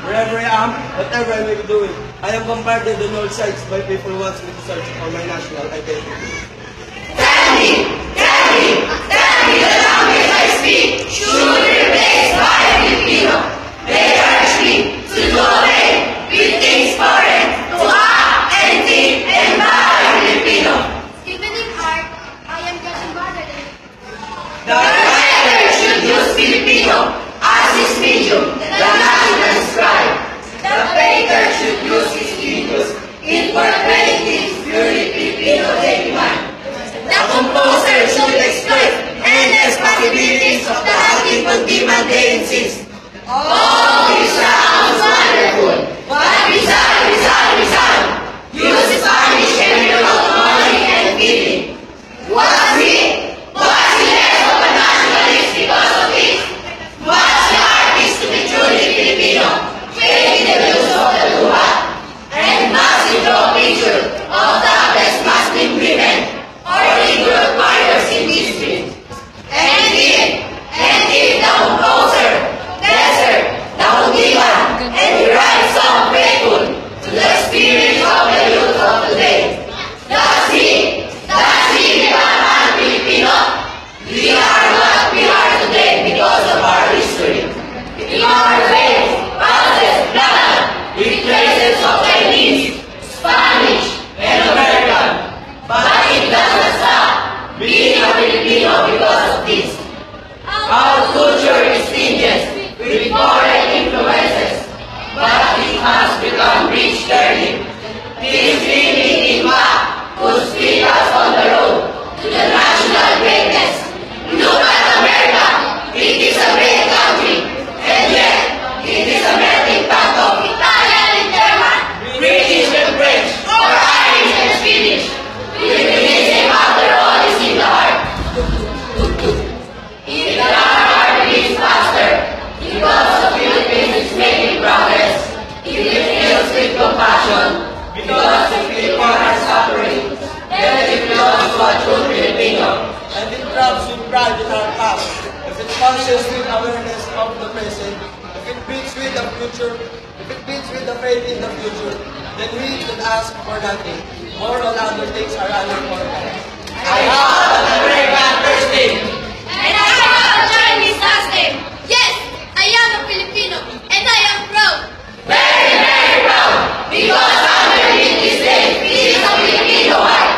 Wherever I am, whatever I may be doing, I am bombarded on all sides by people who wants me to search for my national identity. The language I speak should be replaced by a Filipino. They urge me to do away with things foreign, to act and think and buy Filipino. Even in art, I am getting bothered. The writer should use Filipino as his medium, the national scribe. The painter should use his genius in portraying his purely Filipino daily mind. The composer should exploit endless possibilities of the Huntington demand they insist. All this sounds wonderful, but Rizal, use Spanish and wrote money and feeling. Was he less of a nationalist because of this? Was the artist to be truly Filipino, taking the views of the luha, and must he draw a picture of the best Muslim women, or Negro warriors in history? And if the composer, desert, the Hudigan, and he writes song faithful to the spirit of the youth of today, does he become un-Filipino? We are what we are today because of our history. In our ways, houses, blood, with traces of Chinese, Spanish, and American. But it doesn't stop being a Filipino because of this. Our culture is tinged with foreign influences, but it has become rich learning. This living in fact could speed us on the road to the national greatness. Look at America. It is a great country, and yet it is a melting pot of Italian and German, British and French, or Irish and Swedish. Filipinism, after all, is in the heart. If the heart beats faster, because the Philippines is making progress. If it feels with compassion, because the people are suffering, then it belongs to a true Filipino. And it throbs with pride in our past. If it functions with awareness of the present, if it beats with the future, if it beats with the faith in the future, then we should ask for nothing. More all other things are unimportant. I have an American first name. And I have a Chinese last name. Yes, I am a Filipino, and I am proud. Very, very proud, because underneath this name is a Filipino heart.